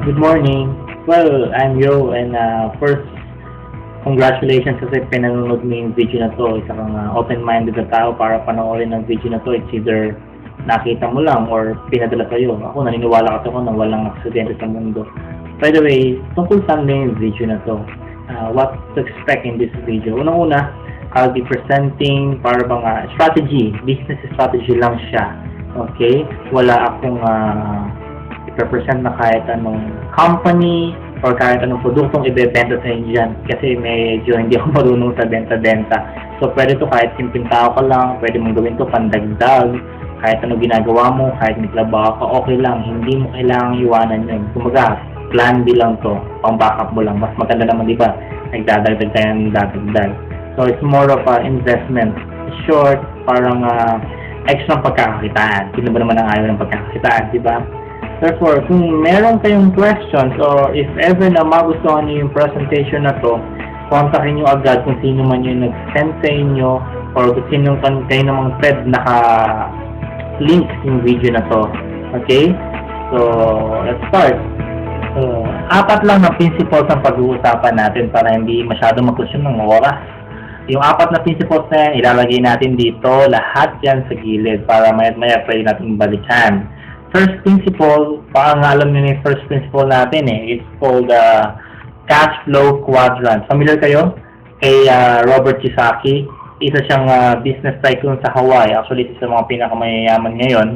Good morning. Well, I'm Yo and first, congratulations kasi pinanonood mo yung video na to. Isa kang open-minded na tao para panoorin ng video na to. It's either nakita mo lang or pinadala sa'yo. Ako naniniwala kasi ako na walang aksidente sa mundo. By the way, tungkol saan na yung video na to? What to expect in this video? Unang-una, I'll be presenting para bang strategy, business strategy lang siya. Okay? Wala akong i-represent na kahit anong company or kahit anong produktong ibebenta sa inyo dyan kasi medyo hindi ako marunong sa benta-benta. So, pwede to kahit simpleng tao ka lang, pwede mong gawin to pandagdag, kahit ano ginagawa mo, kahit may trabaho ka, okay lang, hindi mo kailangang iwanan yun. Kumaga, plan B lang to, pang backup mo lang. Mas maganda naman, di ba? Nagdadagdag tayo ng dadagdag. So, it's more of an investment. Short, parang extra pagkakakitaan. Sino ba naman ang ayaw ng pagkakakitaan, di ba? Therefore, kung meron kayong questions or if ever na magustuhan niyo yung presentation na to, kontakin nyo agad kung sino man yung nag-send sa inyo or kung sino kayo namang thread naka-link yung video na to. Okay? So, let's start. So, 4 lang na principles ang pag-uusapan natin para hindi masyado mag-consume ng oras. Yung 4 na principles na yan, ilalagay natin dito, lahat yan sa gilid para maya pwede natin balikan. First principle, parang alam nyo yung first principle natin it's called cash flow quadrant. Familiar kayo? Kay Robert Kiyosaki. Isa siyang business tycoon sa Hawaii. Actually, isa sa mga pinakamayayaman ngayon.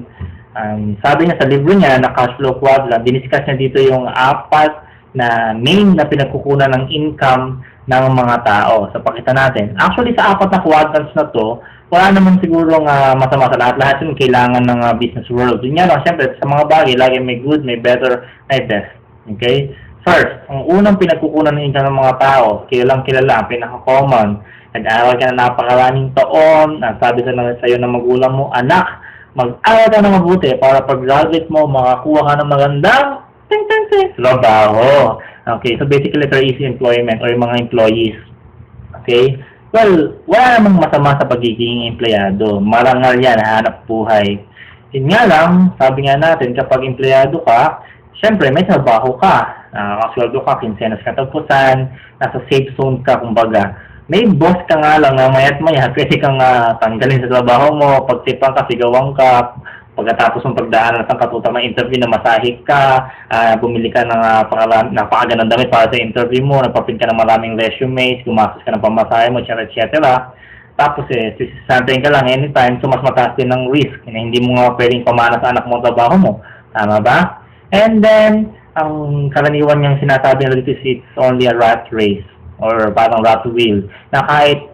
Sabi niya sa libro niya na cash flow quadrant, diniscuss niya dito yung 4 na main na pinagkukunan ng income ng mga tao. So, pakita natin. Actually, sa 4 na quadrants na to, wala naman sigurong masama sa lahat yung kailangan ng business world. Yun nga lang, syempre, sa mga bagay, lagi may good, may better, may best. Okay? First, ang unang pinagkukunan ng income ng mga tao, kilalang kilala, pinaka-common. Nag-aaral ka na napakaraming taon, sabi sa'yo ng magulang mo, anak, mag-aaral ka na mabuti para pag-graduate mo, makakuha ka ng magandang trabaho. Okay, so basically, for easy employment or yung mga employees. Okay? Well, wala namang masama sa pagiging empleyado. Marangal yan, hanap buhay. Yun nga lang, sabi nga natin, kapag empleyado ka, syempre may trabaho ka. Nakakasweldo ka, kinsenas katapusan, nasa safe zone ka, kumbaga. May boss ka nga lang na maya't maya, pwede kang tanggalin sa trabaho mo, pagtipan ka, sigawan ka, pagkatapos ng pagdaanan ng katutang ng interview na masahig ka, bumili ka ng napakagandang damit para sa interview mo, nagpaprint ka ng maraming resumes, gumastos ka ng pamasahe mo, etc. Tapos sisantayin ka lang anytime, so mas mataas din ng risk na hindi mo nga pwedeng pamana sa anak mo ang trabaho mo. Tama ba? And then, ang karaniwan niyang sinasabi na dito is it's only a rat race or parang rat wheel na kahit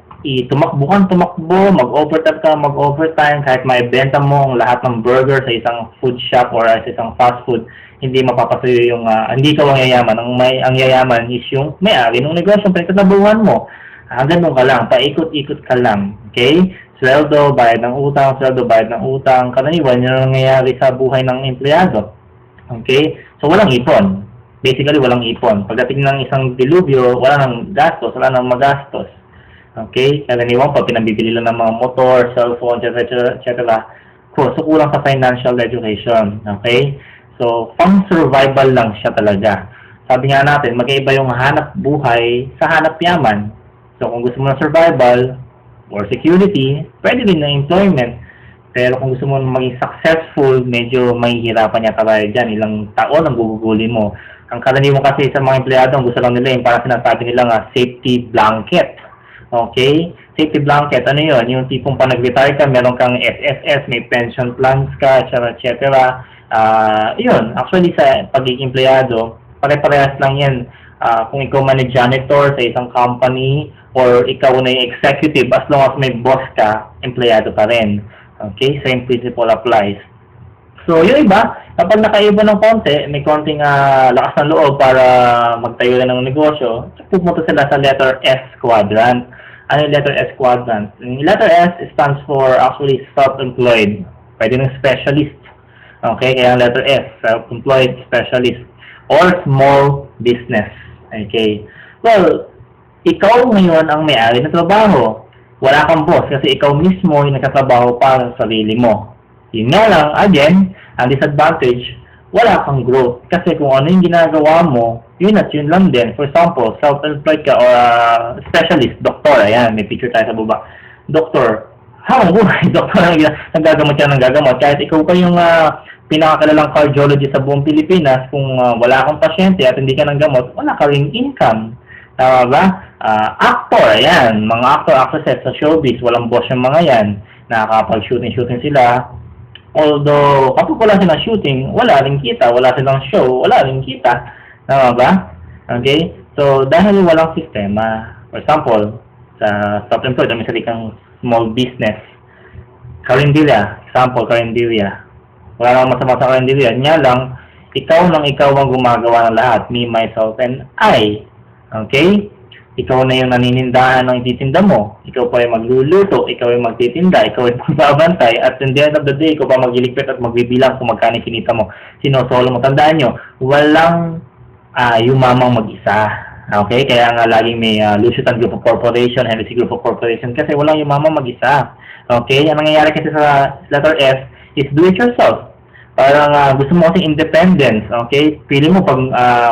tumakbo kang tumakbo, mag-overtime ka, mag-overtime, kahit maibenta mo ang lahat ng burger sa isang food shop or sa isang fast food, hindi mapapasayo yung, hindi ka ang yayaman. Ang yayaman is yung may-ari ng negosyo, pinagtatrabuhan mo. Ganun ka lang, paikot-ikot ka lang. Okay? Sweldo, bayad ng utang, sweldo, bayad ng utang, karaniwan yun ang nangyayari sa buhay ng empleyado. Okay? So, walang ipon. Basically, walang ipon. Pagdating ng isang dilubyo, wala nang gastos, wala nang magastos. Okay? Karaniwan pa, pinabibili lang ng mga motor, cellphone, etc. So, kulang sa financial education. Okay? So, pang-survival lang siya talaga. Sabi nga natin, mag-iiba yung hanap buhay sa hanap yaman. So, kung gusto mo ng survival or security, pwede din na employment. Pero kung gusto mo maging successful, medyo mahihirapan niya tayo dyan. Ilang taon ang gugugulin mo. Ang karaniwan kasi sa mga empleyado, ang gusto lang nila yung parang sinasabi nila safety blanket. Okay? Safety blanket, ano yun? Yung tipong pa nag-retire ka, meron kang SSS, may pension plans ka, etc. Yun, actually sa pagiging empleyado, pare-parehas lang yan. Kung ikaw man ay janitor sa isang company or ikaw na yung executive, as long as may boss ka, empleyado pa rin. Okay? Same principle applies. So, yung iba, kapag nakaiba ng konti, may konting lakas ng loob para magtayo na ng negosyo, pupunta sila sa letter S quadrant. Ano yung letter S quadrant? Yung letter S stands for actually self-employed. Pwede ng specialist. Okay? Kaya ang letter S, self-employed specialist or small business. Okay? Well, ikaw ngayon ang may-ari ng trabaho. Wala kang boss kasi ikaw mismo yung nagkatrabaho para sa sarili mo. Yun nga lang, again, ang disadvantage, wala kang growth. Kasi kung ano yung ginagawa mo, yun at yun lang din. For example, self-employed ka or specialist, doktor, ayan, may picture tayo sa baba. Doktor, habang buhay, doktor ang nagagamot siya ng gagamot. Kahit ikaw pa yung pinakakalalang cardiologist sa buong Pilipinas, kung wala kang pasyente at hindi ka ng gamot, wala ka ring income. Tama ba? Actor, ayan, mga actor, actresses sa showbiz, walang boss yung mga yan. Nakakapag-shooting sila. Although, kapag wala silang shooting, wala rin kita, wala silang show, wala rin kita. Tama ba? Okay? So, dahil walang sistema, for example, sa self-employed, may sarili kang small business. Karinderya, example, karinderya. Wala namang masama sa karinderya. Nya lang, ikaw ang gumagawa ng lahat. Me, myself, and I. Okay? Ikaw na yung naninindahan ng ititinda mo. Ikaw pa yung magluluto, ikaw yung magtitinda, ikaw yung magbabantay, at in the end of the day, ikaw pa magliligpit at magbibilang kung magkano kinita mo. Sinosolo mo. Tandaan nyo, walang yumamang mag-isa. Okay? Kaya nga laging may Lucitan Group of Corporation, Hennessy Group of Corporation, kasi walang yumamang mag-isa. Okay? Ang nangyayari kasi sa letter S is do it yourself. Parang gusto mo kasing independence, okay? Pili mo pag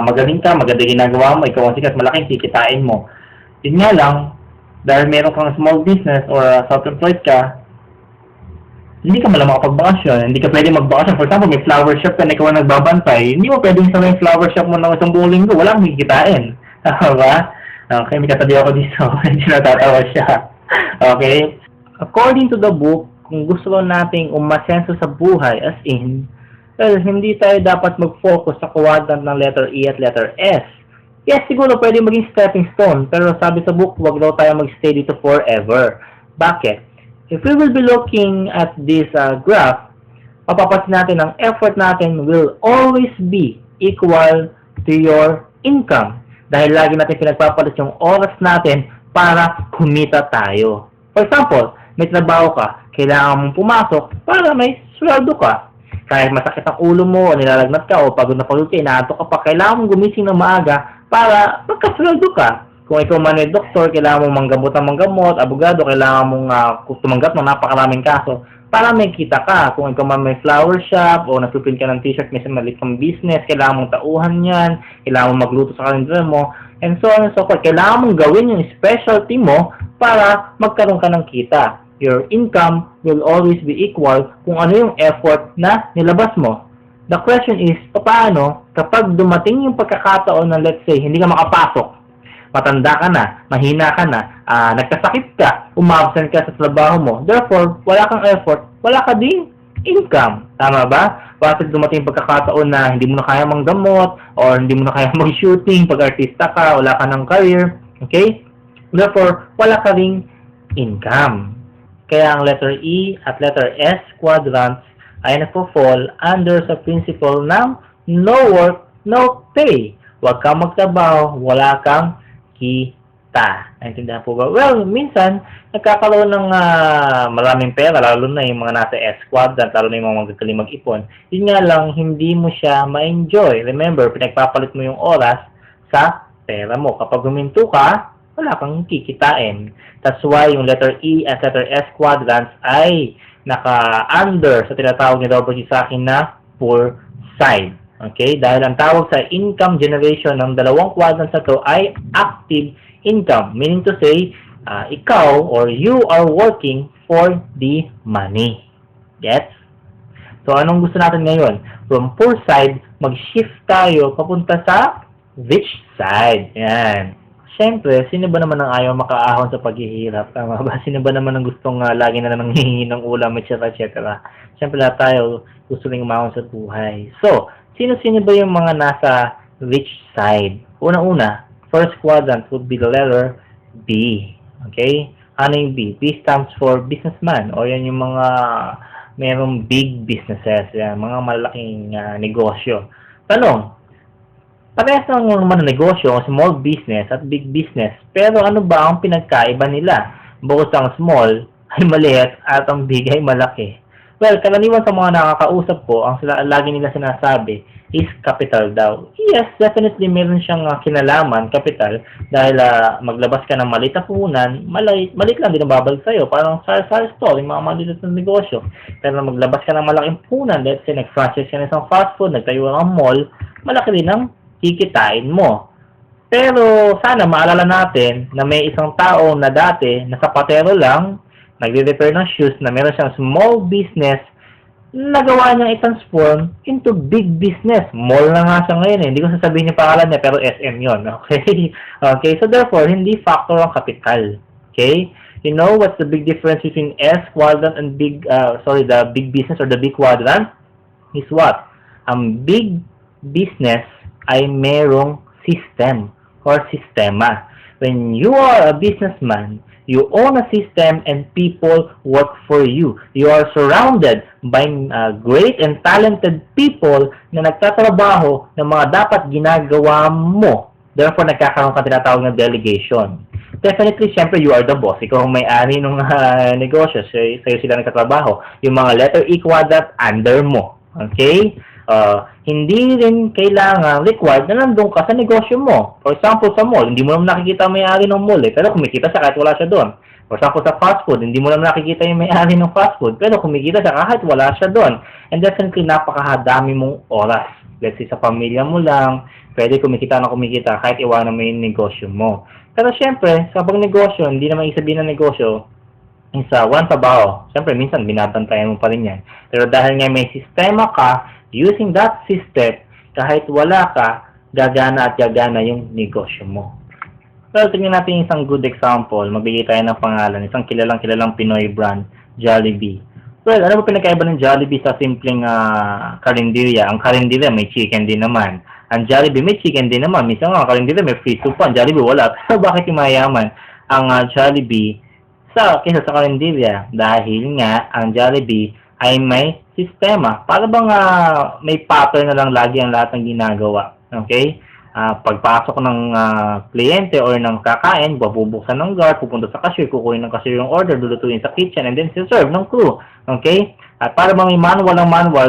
magaling ka, maganda ginagawa mo, ikaw ang sikat, malaking kikitain mo. Yun nga lang, dahil meron kang small business or self-employed ka, hindi ka malamang makapagbakasyon, hindi ka pwede magbakasyon. For example, may flower shop ka na ikaw ang nagbabantay, hindi mo pwedeng sa yung flower shop mo ng isang buong linggo, wala kang kikitain. Diba? Okay, may katabi ako dito, hindi natatawa siya. Okay? According to the book, kung gusto lang nating umasenso sa buhay, as in, well, hindi tayo dapat mag-focus sa quadrant ng letter E at letter S. Yes, siguro pwede maging stepping stone, pero sabi sa book, wag daw tayo mag-stay dito forever. Bakit? If we will be looking at this graph, mapapansin natin ang effort natin will always be equal to your income. Dahil lagi natin pinagpapalit yung oras natin para kumita tayo. For example, may trabaho ka, kailangan mong pumasok para may sweldo ka. Kahit masakit ang ulo mo, o nilalagnat ka, o pagod na pagod ka, inaantok ka pa, kailangan mong gumising ng maaga para magkasweldo ka. Kung ikaw man ay doktor, kailangan mong manggamot, abogado, kailangan mong tumanggap ng napakaraming kaso para may kita ka. Kung ikaw man may flower shop o nagpipil ka ng t-shirt, may maliit kang business, kailangan mong tauhan yan, kailangan mong magluto sa kalendar mo, and so on and so forth. Kailangan mong gawin yung specialty mo para magkaroon ka ng kita. Your income will always be equal kung ano yung effort na nilabas mo. The question is, paano kapag dumating yung pagkakataon na let's say, hindi ka makapasok, matanda ka na, mahina ka na, nagkasakit ka, umabsent ka sa trabaho mo, therefore, wala kang effort, wala ka ding income. Tama ba? Bakit dumating yung pagkakataon na hindi mo na kaya manggamot or hindi mo na kaya mag-shooting, pag artista ka, wala ka ng career, okay? Therefore, wala ka ring income. Kaya ang letter E at letter S quadrants ay nagpo-fall under sa principle ng no work, no pay. Huwag kang magtrabaho, wala kang kita. Naintindihan po ba? Well, minsan, nagkakaroon ng maraming pera, lalo na yung mga nasa S quadrant, lalo na yung mga magagaling mag-ipon. Yun nga lang, hindi mo siya ma-enjoy. Remember, pinagpapalit mo yung oras sa pera mo. Kapag huminto ka, wala kang kikitain. That's why yung letter E at letter S quadrants ay naka-under sa tinatawag ni Robert Kiyosaki na poor side. Okay? Dahil ang tawag sa income generation ng dalawang quadrants na to ay active income. Meaning to say, ikaw or you are working for the money. Yes? So, anong gusto natin ngayon? From poor side, mag-shift tayo papunta sa rich side. Yan. Siyempre, sino ba naman ang ayaw makaahon sa paghihirap? Tama ba? Sino ba naman ang gustong lagi na nanghihingi ng ulam, etc. Siyempre, lahat tayo gusto rin umahon sa buhay. So, sino-sino ba yung mga nasa rich side? Una-una, first quadrant would be the letter B. Okay? Ano yung B? B stands for businessman. O yan yung mga mayroong big businesses. Yan, mga malaking negosyo. Tanong, parehas lang naman ng negosyo, small business at big business. Pero ano ba ang pinagkaiba nila? Bukod sa small ay maliit at ang big ay malaki. Well, karaniwan sa mga nakakausap ko, ang lagi nila sinasabi is capital daw. Yes, definitely meron siyang kinalaman, capital, dahil maglabas ka ng maliit na puhunan, maliit lang din ang babalik sa'yo. Parang sari-sari store, yung mga maliit na negosyo. Pero maglabas ka ng malaking puhunan, let's say nag-franchise ka ng isang fast food, nagtayo ka ng mall, malaki din ang kikitain mo. Pero sana maalala natin na may isang tao na dati, na sapatero lang, nagre-repair ng shoes, na meron siyang small business, nagawa niyang i-transform into big business. Mall na nga siya ngayon eh. Hindi ko sasabihin yung pangalan niya, pero SM yon. Okay? Okay, so therefore, hindi factor ang capital. Okay? You know what's the big difference between S quadrant and the big business or the big quadrant? Is what? Ang big business ay merong system or sistema. When you are a businessman, you own a system and people work for you. You are surrounded by great and talented people na nagtatrabaho ng mga dapat ginagawa mo. Therefore, nagkakaroon ka tinatawag ng delegation. Definitely, syempre, you are the boss. Ikaw ang may-ari ng negosyo. Sa'yo sila nagtatrabaho. Yung mga letter E quadrant, under mo. Okay? Hindi rin kailangan required na nandun ka sa negosyo mo. For example, sa mall, hindi mo naman nakikita may-ari ng mall pero kumikita siya kahit wala siya doon. For example, sa fast food, hindi mo naman nakikita yung may-ari ng fast food pero kumikita siya kahit wala siya doon. And definitely, napakadami mong oras. Let's say, sa pamilya mo lang, pwede kumikita kahit iwanan mo yung negosyo mo. Pero syempre, sa pag-negosyo, hindi naman isabihin ng negosyo, isa, one trabaho. Syempre, minsan, binabantayan mo pa rin yan. Pero dahil nga may sistema ka, using that system, kahit wala ka, gagana at gagana yung negosyo mo. Well, tingnan natin isang good example. Magbigay tayo ng pangalan. Isang kilalang Pinoy brand, Jollibee. Well, ano ba pinakaiba ng Jollibee sa simpleng karinderya? Ang karinderya may chicken din naman. Ang Jollibee may chicken din naman. Minsan nga, ang karinderya may free soup pa. Ang Jollibee wala. Pero bakit yung mayaman ang Jollibee kaysa sa karinderya? Dahil nga, ang Jollibee ay may sistema. Para bang may pattern na lang lagi ang lahat ng ginagawa. Okay? Pagpasok ng kliyente or ng kakain, babubuksan ng guard, pupunta sa cashier, kukunin ng cashier yung order, lulutuin sa kitchen, and then serve ng crew. Okay? At para bang may manual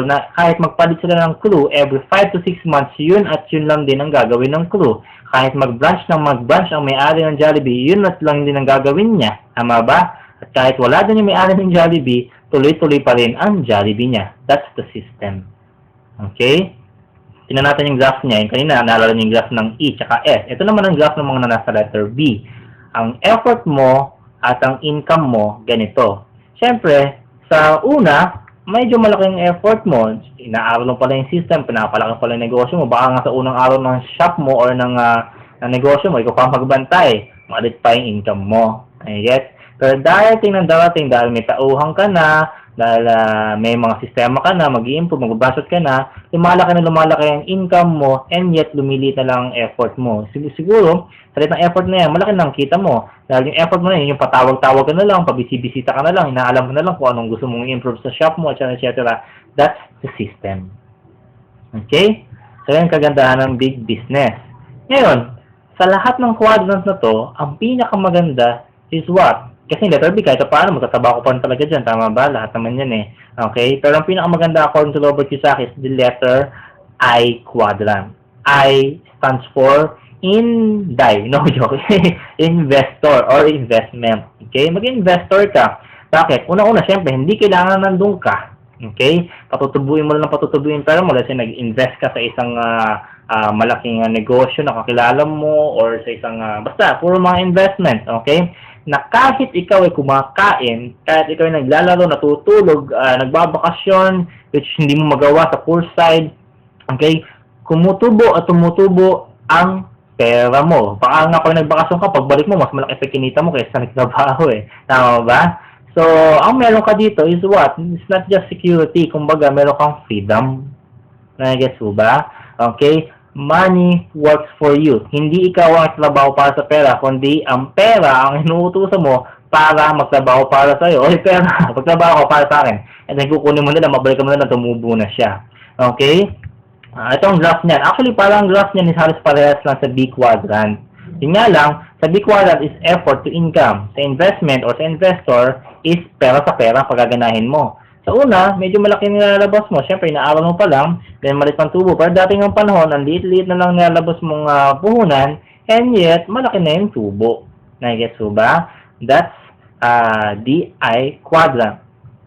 na kahit magpalit sila ng crew, every 5 to 6 months, yun at yun lang din ang gagawin ng crew. Kahit mag-branch ang may-ari ng Jollibee, yun at lang din ang gagawin niya. Tama ba? At kahit wala din yung may-ari ng Jollibee, tuloy-tuloy pa rin ang Jollibee niya. That's the system. Okay? Tingnan natin yung graph niya. Yung kanina, naalala niyo yung graph ng E tsaka S. Ito naman ang graph ng mga nasa letter B. Ang effort mo at ang income mo, ganito. Siyempre, sa una, medyo malaking effort mo. Inaaral mo pala yung system, pinapalaki pala yung negosyo mo. Baka nga sa unang araw ng shop mo or ng negosyo mo, ikaw pa magbantay. Malit pa yung income mo. I get? Pero darating dahil may tauhan ka na, dahil may mga sistema ka na, mag-i-improve, magbabasot ka na, lumalaki ang income mo, and yet lumiliit na lang ang effort mo. Siguro, sa liit ng effort na yan, malaki na ang kita mo. Dahil yung effort mo na yun, yung patawag-tawag ka na lang, pabisibisita ka na lang, inaalam mo na lang kung anong gusto mong i-improve sa shop mo, etc. That's the system. Okay? So, yan kagandahan ng big business. Ngayon, sa lahat ng quadrants na to, ang pinakamaganda is what? Kasi letter B, kahit paano, magtatrabaho pa rin talaga dyan. Tama ba? Lahat naman yan eh. Okay? Pero ang pinakamaganda according to Robert Kiyosaki is the letter I quadrant. I stands for INDIE. No joke. Investor or investment. Okay? Mag-investor ka. Bakit? Una-una, syempre, hindi kailangan nandun ka. Okay? Patutubuin mo lang patutubuin pera mo. Kasi nag-invest ka sa isang malaking negosyo na kakilala mo or sa isang, basta, puro mga investment. Okay? Na kahit ikaw ay kumakain, kahit ikaw ay naglalaro, natutulog, nagbabakasyon, which hindi mo magawa sa poolside, okay, tumutubo ang pera mo. Baka nga pag nagbakasyon ka, pagbalik mo, mas malaki sa kinita mo kaysa nagtrabaho eh. Tama ba? So, ang meron ka dito is what? It's not just security. Kumbaga, meron kang freedom. Nagets mo ba? Okay? Money works for you. Hindi ikaw ang trabaho para sa pera, kundi ang pera ang inuutusan mo para magtrabaho para sa iyo. Oy, pera, magtrabaho para sa akin. And then kukunin mo nila, mabalik mo nila, tumubo na siya. Okay? Ito ang graph niyan. Actually, parang graph niyan is halos parehas lang sa B quadrant. Yun nga lang, sa B quadrant is effort to income. Sa investment or sa investor is pera sa pera pagaganahin mo. Sa una, medyo malaki nilalabas mo. Siyempre, inaaral mo pa lang, then malit pang tubo. Pero dating ang panahon, ang liit-liit na lang nilalabas mong puhunan, and yet, malaki na yung tubo. Nagets mo ba? That's DI quadrant.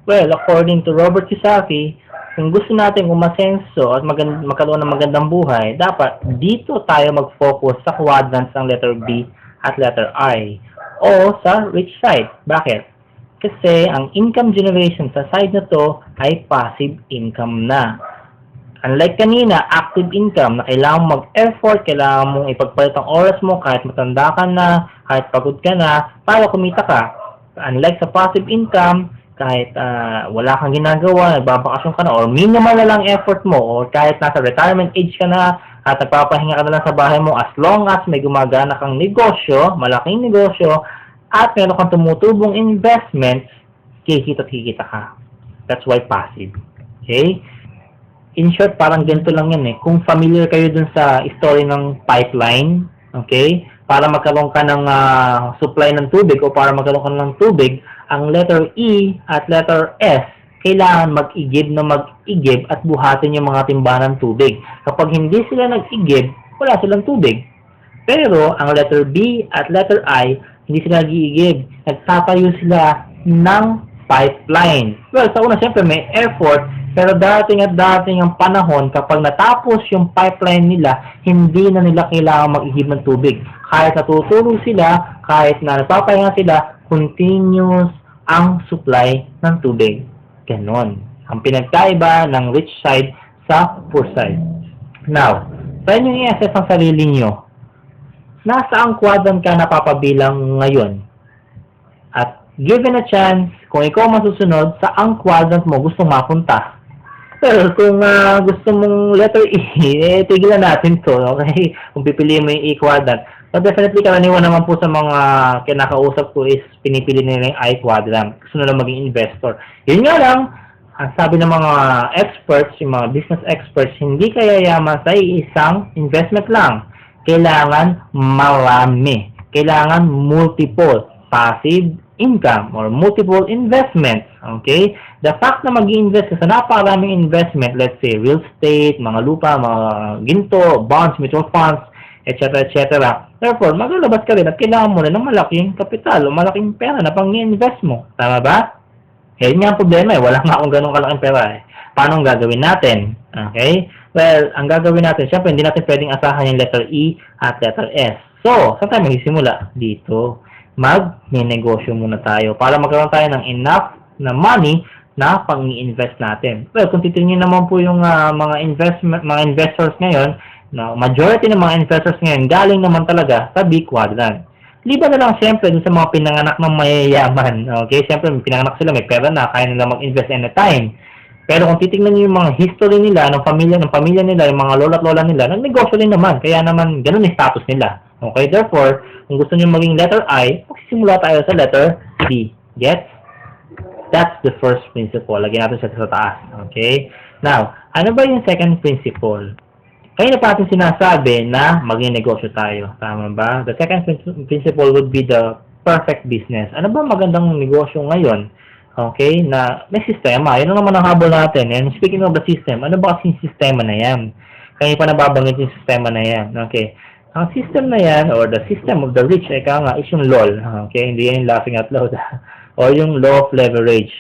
Well, according to Robert Kiyosaki, kung gusto natin umasenso at magkaroon ng magandang buhay, dapat dito tayo mag-focus sa quadrants ng letter B at letter I o sa rich side. Bakit? Kasi ang income generation sa side na to ay passive income na. Unlike kanina, active income na kailangan mag-effort, kailangan mong ipagpalit ang oras mo kahit matanda ka na, kahit pagod ka na, para kumita ka. Unlike sa passive income, kahit wala kang ginagawa, nagbabakasyon ka na, or minimal na lang effort mo, or kahit nasa retirement age ka na, at nagpapahinga ka na lang sa bahay mo, as long as may gumagana kang negosyo, malaking negosyo, at meron kang tumutubong investment, kikita ka. That's why passive. Okay? In short, parang ganito lang yan eh. Kung familiar kayo dun sa story ng pipeline, okay, para magkaroon ka ng supply ng tubig o para magkaroon ka ng tubig, ang letter E at letter S, kailangan mag-igib na mag-igib at buhatin yung mga timbangan ng tubig. Kapag hindi sila nag-igib, wala silang tubig. Pero ang letter B at letter I, hindi sila nag-iigib. Nagtatayo sila ng pipeline. Well, sa una, siyempre may effort, pero dating ang panahon, kapag natapos yung pipeline nila, hindi na nila kailangan mag-igib ng tubig. Kahit natutulog sila, kahit na nagpapahinga sila, continuous ang supply ng tubig. Ganon. Ang pinagkaiba ng rich side sa poor side. Now, sa inyong i-assess ang sarili nyo, nasa ang quadrant ka napapabilang ngayon? At given a chance, kung ikaw masusunod, sa ang quadrant mo gustong mapunta? Well, kung gusto mong letter E, tigilan natin to, okay? Kung pipiliin mo yung E quadrant. But definitely, karaniwan naman po sa mga kinakausap ko is pinipili nila yung I quadrant. Gusto nila maging investor. Yun nga lang, ang sabi ng mga experts, yung mga business experts, hindi kaya yaman sa isang investment lang. Kailangan marami. Kailangan multiple passive income or multiple investments. Okay? The fact na mag-invest ka sa napakaraming investment, let's say real estate, mga lupa, mga ginto, bonds, mutual funds, etc. etc. Therefore, maglalabas ka rin at kailangan mo rin ng malaking kapital o malaking pera na pang i-invest mo. Tama ba? Yan nga ang problema eh. Wala nga akong ganun kalaking pera eh. Paano ang gagawin natin? Okay? Well, ang gagawin natin, syempre hindi natin pwedeng asahan yung letter E at letter S. So, saan tayo magsisimula? Dito. Mag-negosyo muna tayo para magkaroon tayo ng enough na money na pang-i-invest natin. Well, kung titingnan naman po yung mga investors ngayon, na majority ng mga investors ngayon galing naman talaga sa B quadrant. Liban na lang siyempre dun sa mga pinanganak ng mayayaman. Okay? Siyempre, pinanganak sila, may pera na, kaya nila mag-invest anytime. Pero kung titingnan niyo yung mga history nila, ng pamilya nila, yung mga lola at lola nila, nagnegosyo rin naman. Kaya naman, ganun yung status nila. Okay? Therefore, kung gusto niyo maging letter I, magsisimula tayo sa letter D. Get? That's the first principle. Lagyan natin siya sa taas. Okay? Now, ano ba yung second principle? Kaya na pa natin sinasabi na maging negosyo tayo. Tama ba? The second principle would be the perfect business. Ano ba magandang negosyo ngayon? Okay? Na may sistema. Yun naman ang habol natin. And speaking of the system, ano ba kasing sistema na yan? Kaya pa nababanggit yung sistema na yan. Okay? Ang system na yan, or the system of the rich, ika nga, is yung LOL. Okay? Hindi yan yung laughing out loud. O yung law of leverage.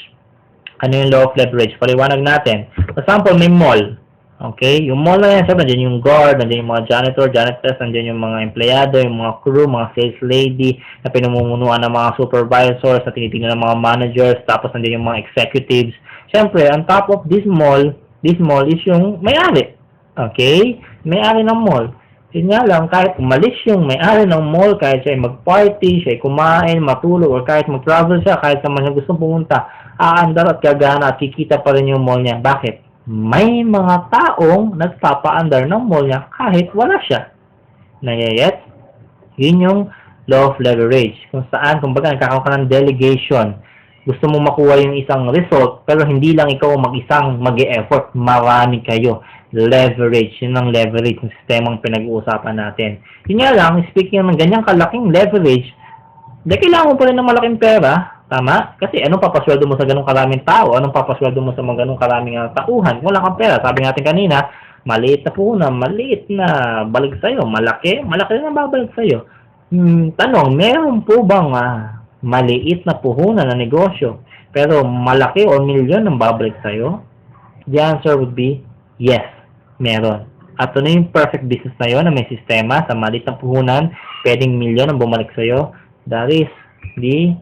Ano yung law of leverage? Paliwanag natin. For example, may mall. Okay? Yung mall na yan, sabi, nandiyan yung guard, nandiyan yung mga janitors, nandiyan yung mga empleyado, yung mga crew, mga sales lady, na pinamumunuan ng mga supervisors, na tinitingnan ng mga managers, tapos nandiyan yung mga executives. Siyempre, on top of this mall is yung may-ari. Okay? May-ari ng mall. Yun nga lang, kahit umalis yung may-ari ng mall, kahit siya ay mag-party, siya ay kumain, matulog, or kahit mag-travel siya, kahit naman siya gustong pumunta, aandar at gagana at kikita pa rin yung mall niya. Bakit? May mga taong nagpapa-andar ng mall niya kahit wala siya. Nagayet? Yun yung law of leverage. Kung saan, kumbaga, nagkakaroon ka ng delegation. Gusto mo makuha yung isang result, pero hindi lang ikaw mag-isang mag-e-effort. Marami kayo. Leverage. Yun ang leverage ng sistemang pinag-uusapan natin. Yun nga lang, speaking ng ganyang kalaking leverage, kailangan mo pa rin ng malaking pera Tama? Kasi anong papasweldo mo sa ganung karaming tao? Anong papasweldo mo sa mga ganung karaming tauhan? Wala kang pera. Sabi natin kanina, maliit na puhunan, maliit na balik sa'yo. Malaki, malaki na babalik sa'yo. Tanong, meron po bang maliit na puhunan na negosyo pero malaki o milyon ang babalik sa'yo? The answer would be yes, meron. At ano yung perfect business na yun na may sistema sa maliit na puhunan, pwedeng milyon ang bumalik sa'yo? That is the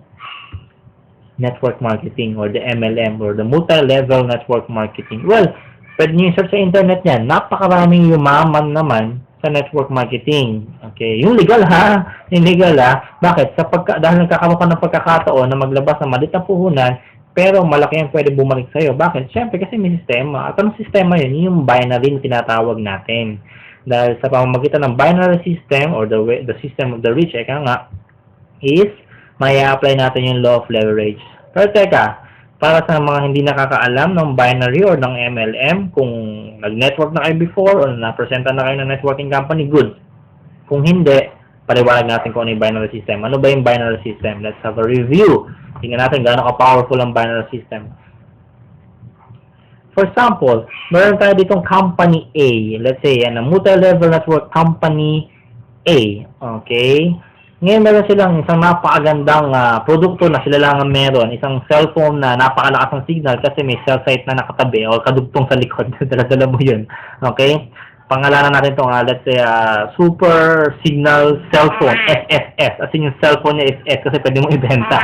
network marketing or the MLM or the multi-level network marketing. Well, pwede nyo search sa internet yan. Napakaraming yumaman naman sa network marketing. Okay, yung legal ha, yung legal ha. Bakit? Dahil nagkakaroon ka ng pagkakataon na maglabas ng maliit na puhunan, pero malaki ang pwede bumalik sa'yo. Bakit? Siyempre kasi may sistema. At anong sistema yun? Yung binary na tinatawag natin. Dahil sa pamamagitan ng binary system or the system of the rich, eka nga, is may apply natin yung law of leverage. Pero teka, para sa mga hindi nakakaalam ng binary or ng MLM, kung nag-network na kayo before or na-presenta na kayo ng networking company, good. Kung hindi, paliwanag natin kung ano yung binary system. Ano ba yung binary system? Let's have a review. Tingnan natin gaano ka-powerful ang binary system. For example, meron tayo ditong company A. Let's say, a multi-level network company A. Okay? Ngayon meron silang isang napakagandang produkto na sila lang ang meron. Isang cellphone na napakalakas ng signal kasi may cell site na nakatabi o kadugtong sa likod. Dala-dala mo yun. Okay? Pangalanan natin itong, let's say, super signal cellphone, SSS. As in yung cellphone niya SS kasi pwede mong ibenta.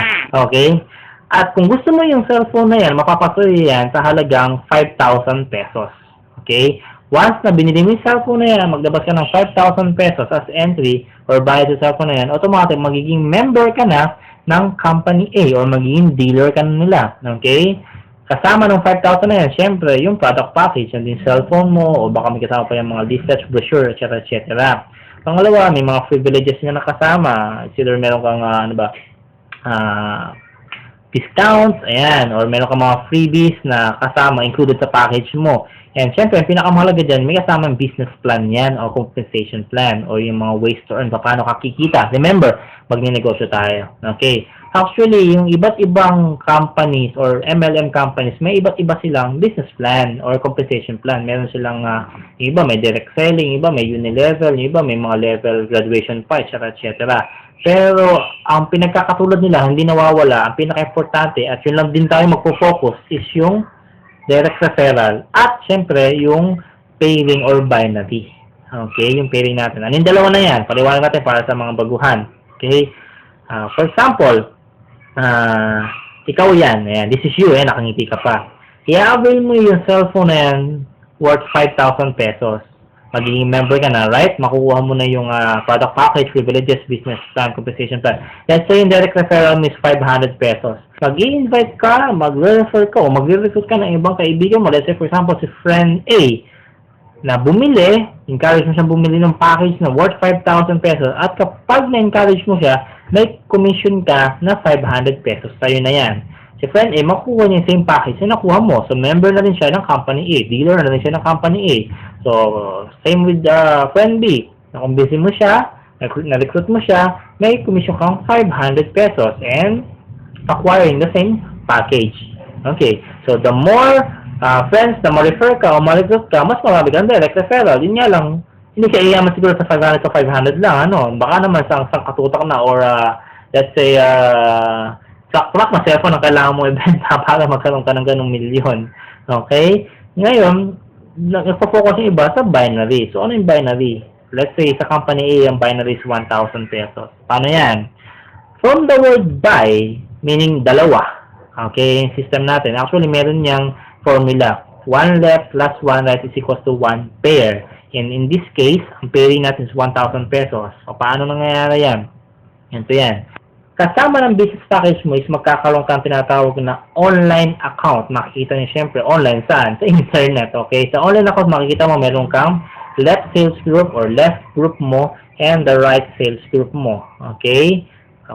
Okay? At kung gusto mo yung cellphone na yan, mapapasuyo yan sa halagang 5,000 pesos. Okay? Once na binili mo yung cellphone na yan, maglabas ka ng 5,000 pesos as entry or bayad sa cellphone na yan, automatic magiging member ka na ng company A or magiging dealer ka na nila. Okay? Kasama ng 5,000 na yan, syempre, yung product package, yung din cellphone mo, o baka may kasama pa yung mga dispatch brochure, etc. etc. Pangalawa, may mga privileges na nakasama. Either meron kang, discounts, ayan, or meron kang mga freebies na kasama, included sa package mo. And syempre, ang pinakamahalaga dyan, may kasamang business plan yan o compensation plan o yung mga ways to earn, paano ka kikita. Remember, magninegosyo tayo. Okay? Actually, yung iba't ibang companies or MLM companies, may iba't iba silang business plan or compensation plan. Meron silang, iba may direct selling, iba may unilevel, iba may mga level graduation pa, etc. etc. Pero, ang pinagkakatulad nila, hindi nawawala. Ang pinaka-importante, at yun lang din tayo magpo-focus, is yung direct referral at syempre yung pairing or binary. Okay, yung pairing natin. Ano yung dalawa na yan? Paliwanag natin para sa mga baguhan. Okay, for example, ikaw yan. Ayan, this is you, nakangiti ka pa. I-avail mo yung cellphone na yan worth 5,000 pesos. Magiging member ka na, right? Makukuha mo na yung product package, privileges, business plan, compensation plan. Let's say yung direct referral mo is 500 pesos. Mag-i-invite ka, mag-refer ka, o mag-recruit ka ng ibang kaibigan mo. Let's say, for example, si friend A na bumili, encourage mo siya bumili ng package na worth 5,000 pesos. At kapag na-encourage mo siya, may commission ka na 500 pesos. Tayo na yan. Si friend A, makukuha niya yung same package na nakuha mo. So, member na rin siya ng company A. Dealer na rin siya ng company A. So, same with friend B. Na-convince mo siya, na-recruit mo siya, may commission kang 500 pesos and acquiring the same package. Okay. So, the more friends na ma-refer ka o ma-recruit ka, mas marami kang direct referral. Yun nga lang, hindi ka iyaman siguro sa 500 o 500 lang. Baka naman sa katutak na or let's say, sakrak na cellphone ang kailangan mo ibenta para magkaroon ka ng ganong milyon. Okay? Ngayon, nagpo-focus yung iba sa binary. So, ano yung binary? Let's say, sa company A, ang binary is 1,000 pesos. Paano yan? From the word buy, meaning dalawa. Okay? Yung system natin. Actually, meron niyang formula. 1 left plus 1 right is equals to 1 pair. And in this case, ang pairing natin is 1,000 pesos. So, paano nangyayari yan? Ito yan. Kasama ng business package mo is magkakaroon kang tinatawag na online account. Makikita niyo syempre online saan? Sa internet. Okay? Sa online account, makikita mo meron kang left sales group or left group mo and the right sales group mo. Okay?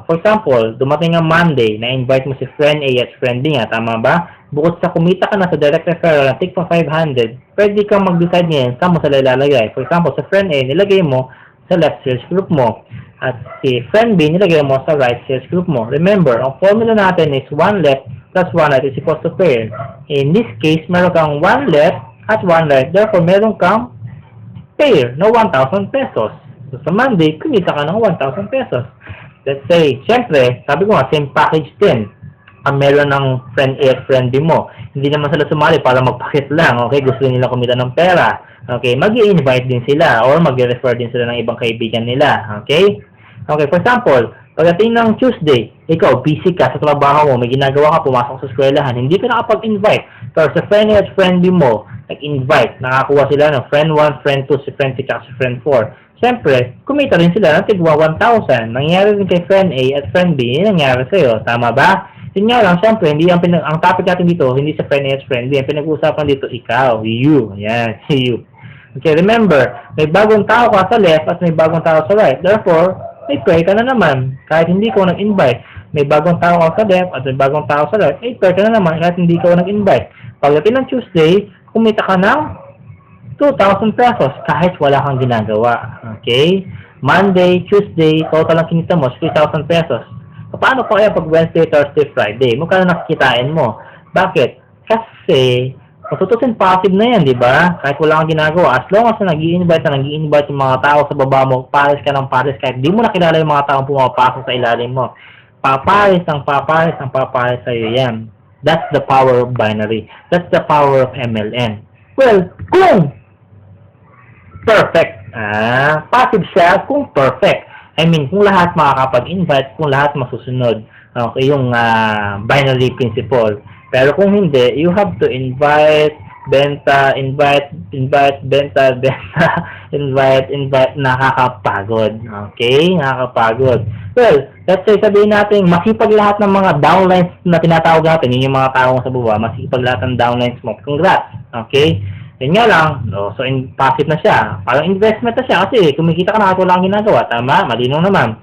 For example, dumating ang Monday, na-invite mo si friend A at friend B nga. Tama ba? Bukod sa kumita ka na sa direct referral na take pa 500, pwede kang mag-decide ngayon saan mo sila ilalagay. For example, sa friend A, nilagay mo sa left sales group mo. At si friend B, nilagay mo sa right sales group mo. Remember, ang formula natin is 1 left plus 1 right is equals to pair. In this case, meron kang 1 left at 1 right. Therefore, meron kang pair na 1,000 pesos. So, sa Monday, kumita ka ng 1,000 pesos. Let's say, syempre, sabi ko nga, same package din. Ang meron ng friend A at friend B mo. Hindi naman sila sumali para magpakit lang. Okay, gusto nila kumita ng pera. Okay, mag-i-invite din sila or mag-refer din sila ng ibang kaibigan nila. Okay? Okay, for example, pagdating ng Tuesday, ikaw, busy ka sa trabaho mo, may ginagawa ka, pumasok sa eskwelahan, hindi ka nakapag-invite. Pero sa friend A at friend B mo, nag-invite, nakakuha sila ng friend 1, friend 2, si friend 3, at si friend 4. Siyempre, kumita rin sila ng tigwa 1,000. Nangyari rin kay friend A at friend B, nangyari sa'yo. Tama ba? Yun nga lang, siyempre, hindi ang topic natin dito, hindi sa friend A at friend B. Ang pinag-uusapan dito, ikaw, you. Yan, you. Okay, remember, may bagong tao ka sa left at may bagong tao sa right. Therefore, may pair ka na naman. Kahit hindi ko nag-invite, may bagong tao ka sa left at may bagong tao sa right, may pair ka na naman kahit hindi ko nag-invite. Pagdating ng Tuesday, kumita ka ng 2,000 pesos kahit wala kang ginagawa. Okay? Monday, Tuesday, total ang kinita mo, 3,000 pesos. Paano pa kaya pag Wednesday, Thursday, Friday? Magkano nakikitain mo? Bakit? Kasi, matutusin passive na yan, di ba? Kahit wala kang ginagawa. As long as nag-i-invite yung mga tao sa baba mo, pares ka ng pares, kahit di mo nakilala yung mga tao pumapasok sa ilalim mo. Papares sa'yo yan. That's the power of binary. That's the power of MLM. Well, kung perfect, passive siya kung perfect. I mean, kung lahat makakapag-invite, kung lahat masusunod. Okay, yung binary principle. Pero kung hindi, you have to invite, benta, benta, invite, nakakapagod. Okay? Nakakapagod. Well, let's say, sabihin natin, masipag lahat ng mga downlines na tinatawag natin, yun yung mga taong sa baba, masipag lahat ng downlines mo. Congrats. Okay? Yun nga lang, no? So, passive na siya. Parang investment na siya kasi kumikita ka na at wala kang ginagawa. Tama? Malinaw naman.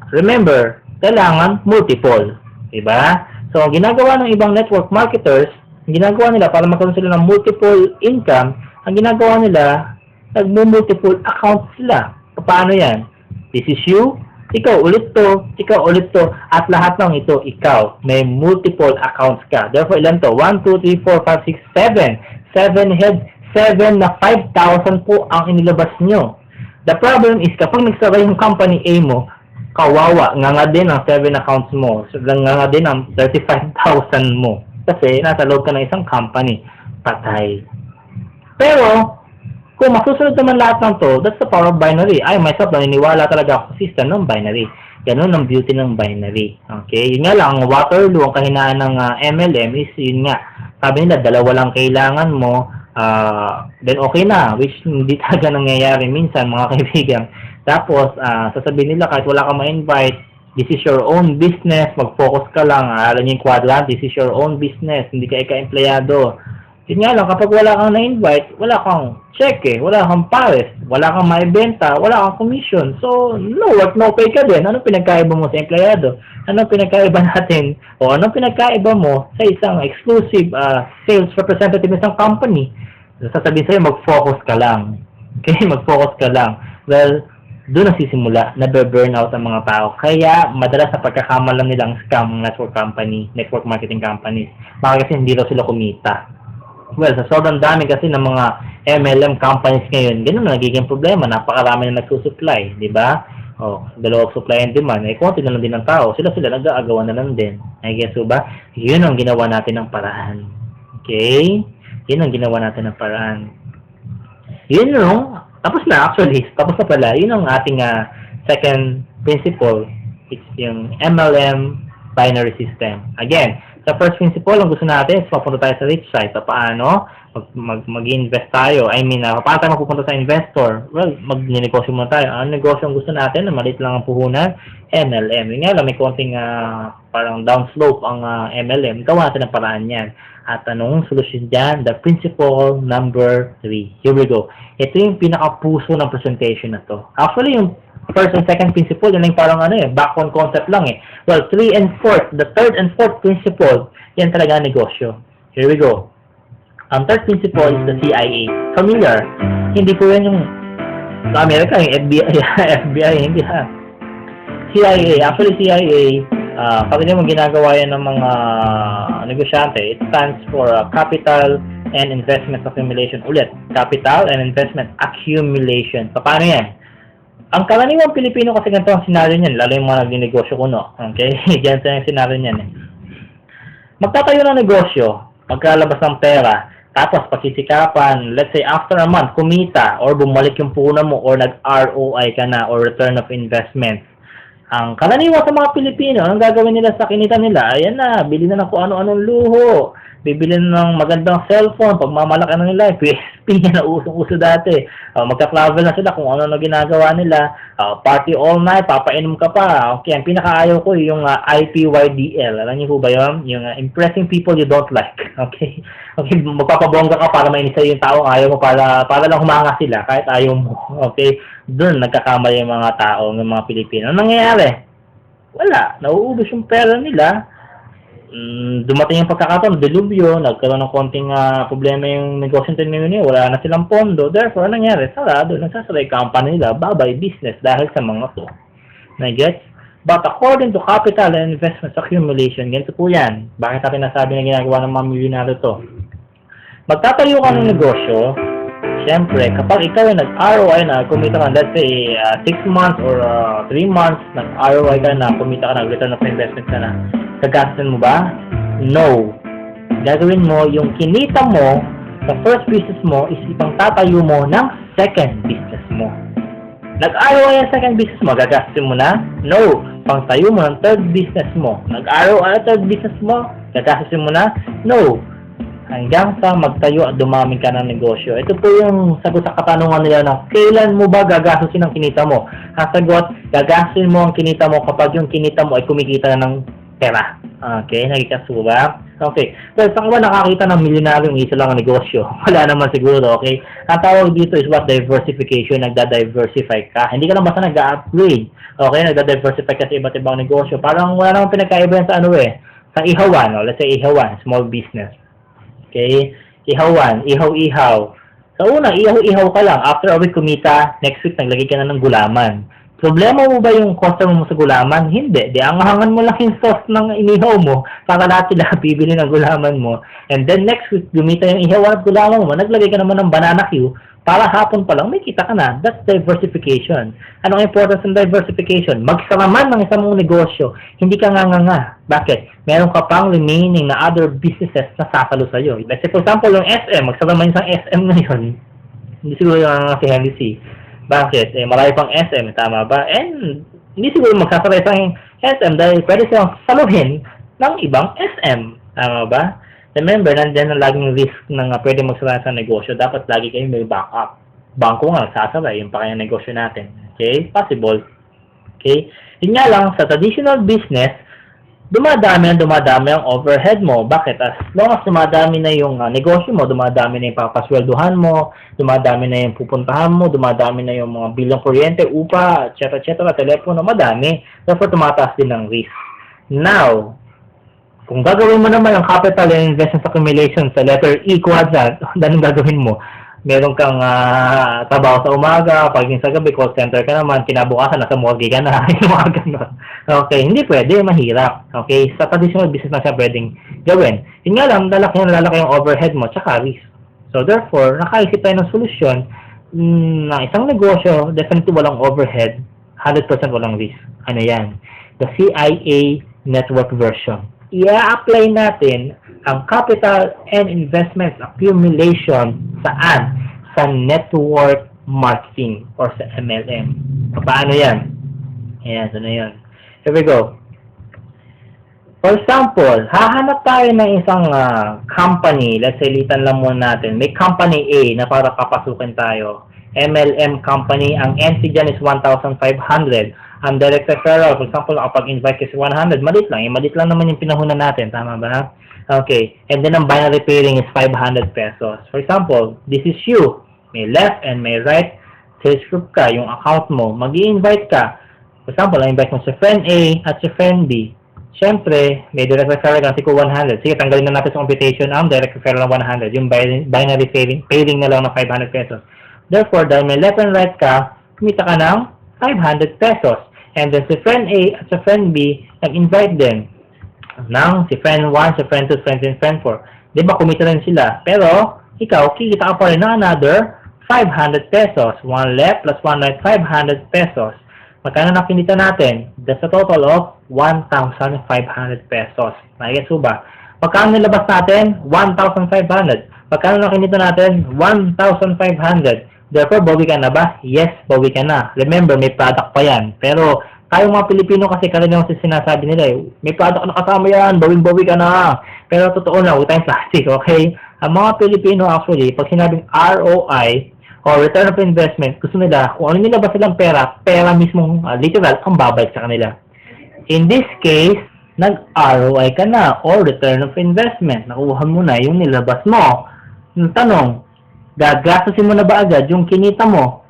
Remember, kailangan multiple. Diba? So, ang ginagawa ng ibang network marketers, ang ginagawa nila para magkaroon sila ng multiple income, ang ginagawa nila, nag-multiple account sila. Paano yan? This is you, ikaw ulit to, at lahat ng ito, ikaw. May multiple accounts ka. Therefore, ilan to? 1, 2, 3, 4, 5, 6, 7. 7 heads, 7 na 5,000 po ang inilabas nyo. The problem is, kapag nagsara yung company A mo, kawawa, nga din ang 7 accounts mo. So, nga din ang 35,000 mo. Kasi nasa loob ka ng isang company. Patay. Pero, kung masusunod naman lahat ng to, that's the power of binary. I myself, naniniwala talaga ako sa system ng binary. Ganun ang beauty ng binary. Okay? Yun nga lang, ang Waterloo, ang kahinaan ng MLM is, yun nga, sabi nila, dalawa lang kailangan mo, then okay na, which hindi talaga nangyayari minsan, mga kaibigan. Tapos, sasabihin nila, kahit wala kang ma-invite, this is your own business, mag-focus ka lang, alam niyo yung quadrant, this is your own business, hindi ka ika-empleyado. Yun nga lang, kapag wala kang na-invite, wala kang cheque, wala kang pares, wala kang maibenta, wala kang commission. So, no work, no pay ka din. Anong pinagkaiba mo sa empleyado? Anong pinagkaiba natin? O anong pinagkaiba mo sa isang exclusive sales representative ng isang company? Sasabihin sa'yo, mag-focus ka lang. Okay, mag-focus ka lang. Well, doon nasisimula, nabe-burnout ang mga tao. Kaya, madalas sa pagkakamalan nilang scam network marketing companies. Bakit kasi hindi daw sila kumita. Well, sa sobrang dami kasi ng mga MLM companies ngayon, ganun na nagiging problema. Napakarami na nagsusupply, di ba? Dalawang supply and demand. Konti na lang din ng tao. Sila nag-aagawan na lang din. Ay, guess ba? Yun ang ginawa natin ng paraan. Okay? Yun ang ginawa natin ng paraan. Yun yung, tapos na actually. Tapos na pala. Yun ang ating second principle. It's yung MLM binary system. Again, sa first principle, ang gusto natin is mapunta tayo sa rich side. So, paano? Mag-invest tayo. I mean, paano tayo mapupunta sa investor? Well, mag-negosyo muna tayo. Ang negosyo ang gusto natin, na maliit lang ang puhunan, MLM. Yun nga lang, may konting parang downslope ang MLM. Gawa natin ang paraan yan. At anong solusyon dyan? The principle number 3. Here we go. Ito yung pinaka-puso ng presentation na to. Actually, yung first and second principle, yan yung parang backbone concept lang eh. Well, 3 and 4, the third and fourth principle, yan talaga negosyo. Here we go. Ang third principle is the CIA. Familiar? Hindi po yan yung sa Amerika, yung FBI, FBI, hindi ha. CIA, actually CIA, kapag mo ginagawa yan ng mga negosyante, it stands for Capital and Investment Accumulation. Ulit, Capital and Investment Accumulation. So, paano yan? Ang karaniwang Pilipino kasi ganito ang senaryo niyan, lalo yung mga nagninegosyo kuno. Okay? Ganito yung senaryo niyan. Magtatayo ng negosyo, magkalabas ng pera, tapos pagsisikapan, let's say after a month, kumita or bumalik yung puhunan mo or nag-ROI ka na or return of investment. Ang karaniwan sa mga Pilipino, ang gagawin nila sa kinita nila, ayan na, bili na ng kung ano-anong luho, bibili na ng magandang cellphone, pagmamalaki na nila, PSP na usong-uso dati. Magka-travel na sila kung ano-ano ginagawa nila, party all night, papainom ka pa. Okay, ang pinakaayaw ko yung IPYDL. Alam niyo po ba yun? Yung impressing people you don't like. Okay? Okay, magpapabongga ka para mainis sa'yo yung taong ayaw mo para lang humanga sila kahit ayaw mo. Okay? Doon nagkakamali yung mga tao, ng mga Pilipino. Anong nangyayari? Wala. Nauubos yung pera nila. Dumating yung pagkakataon, delubyo, nagkaroon ng konting problema yung negosyo nila, wala na silang pondo. Therefore, anong nangyari? Sarado, nagsasara yung company nila, bye-bye business dahil sa mga to. Na-get? But according to Capital and Investment Accumulation, ganito po yan. Bakit natin nasabi na ginagawa ng mga milyonaryo to? Magtatayo ka ng negosyo, siyempre, kapag ikaw ay nag-ROI na, kumita ka, let's say, 6 months or 3 months, nag-ROI ka na, kumita ka na, return of investment ka na, gagastusin mo ba? No. Gagawin mo, yung kinita mo sa first business mo is ipang tatayo mo ng second business mo. Nag-ROI ang second business mo, gagastusin mo na? No. Pangtayo mo ng third business mo. Nag-ROI ang third business mo, gagastusin mo na? No. Hanggang sa magtayo at dumami ka ng negosyo. Ito po yung sagot sa katanungan nila na kailan mo ba gagastusin ang kinita mo? Ang sagot, gagastusin mo ang kinita mo kapag yung kinita mo ay kumikita na ng pera. Okay, nagkakaso ba? Okay. Well, saan ka ba nakakita ng milyonaryong isa lang ang negosyo? Wala naman siguro, okay? Ang tawag dito is what? Diversification. Nagda-diversify ka. Hindi ka lang basta nag-upgrade. Okay, nagda-diversify ka sa iba't ibang negosyo. Parang wala namang pinagkaiba yan sa ano eh. Sa ihawan, no? Let's say ihawan, small business. Okay? Ihawan, ihaw-ihaw. Sa unang, ihaw-ihaw ka lang. After a week kumita, next week naglagay ka na ng gulaman. Problema mo ba yung customer mo sa gulaman? Hindi. Di angahangan mo lang yung sauce ng inihaw mo para lahat sila bibili ng gulaman mo. And then next week, gumita yung ihawan at gulaman mo, naglagay ka naman ng banana Q para hapon pa lang may kita ka na. That's diversification. Ano ang importance ng diversification? Magsaraman ng isang mong negosyo. Hindi ka nga. Bakit? Meron ka pang remaining na other businesses na sasalo sa'yo. Let's say for example, yung SM, magsaraman isang SM ngayon. Hindi siguro yung si Henry C. Bakit? Marami pang SM, tama ba? And hindi siguro magsasara isang SM dahil pwede silang saluhin ng ibang SM. Tama ba? Remember, nandiyan ang laging risk ng pwede magsara sa negosyo. Dapat lagi kayong may backup. Bangko nga, nagsasara. Yung pa kayang negosyo natin. Okay? Possible. Okay? Yun nga lang, sa traditional business, dumadami ang overhead mo. Bakit? As long as dumadami na yung negosyo mo, dumadami na yung papaswelduhan mo, dumadami na yung pupuntahan mo, dumadami na yung mga bilang kuryente, upa, etc., telepono, madami. Therefore, tumataas din ang risk. Now, kung gagawin mo naman ang capital and investment accumulation sa letter E quadrant, anong gagawin mo? Meron kang trabaho sa umaga, pagdating sa gabi, call center ka naman, kinabukasan, nasa morgue ka na, yung mga ganun. Okay, hindi pwede, mahirap. Okay, sa traditional business na siya pwedeng gawin. Yun nga lang, lalaki yung overhead mo, tsaka risk. So therefore, nakaisip tayo ng solusyon na isang negosyo, definitely walang overhead, 100% walang risk. Ano yan? The CIA network version. I-apply natin ang capital and investment accumulation saan? Sa network marketing or sa MLM. Paano yan? Ayan, so na yan. Here we go. For example, hahanap tayo ng isang company. Let's say, litan lang muna natin. May company A na para papasukin tayo. MLM company. Ang NC dyan is 1,500. Ang direct referral, for example, kapag invite kasi 100, malit lang. Malit lang naman yung pinahunan natin. Tama ba? Okay. And then, ang binary pairing is 500 pesos. For example, this is you. May left and may right. Sales group ka. Yung account mo. Mag-i-invite ka. For example, invite mo si friend A at si friend B. Siyempre, may direct referral kasi ko 100. Sige, tanggalin na natin sa computation ang direct referral ng 100. Yung binary pairing na lang ng 500 pesos. Therefore, dahil may left and right ka, kumita ka ng 500 pesos. and then si friend A at si friend B, nag-invite din ng si friend 1, si friend 2, friend 3, friend 4. Di ba, kumita rin sila. Pero, ikaw, kikita ka pa rin ng another 500 pesos. 1 left plus 1 right, 500 pesos. Magkano na kinita natin? That's a total of 1,500 pesos. Nakikita ba? Magkano nilabas natin? 1,500. Magkano na kinita natin? 1,500. Therefore, bawi ka na ba? Yes, bawi ka na. Remember, may product pa yan. Pero, tayong mga Pilipino kasi karamihan kasi sinasabi nila may product na kasama yan, bawing-bawi ka na. Pero totoo na, huwag tayong plastic, okay? Ang mga Pilipino actually, pag sinabing ROI, or return of investment, gusto nila, kung ano nila ba silang pera mismong literal, ang babalik sa kanila. In this case, nag-ROI ka na, or return of investment. Nakuha mo na yung nilabas mo. Yung tanong, gagastusin mo na ba agad yung kinita mo?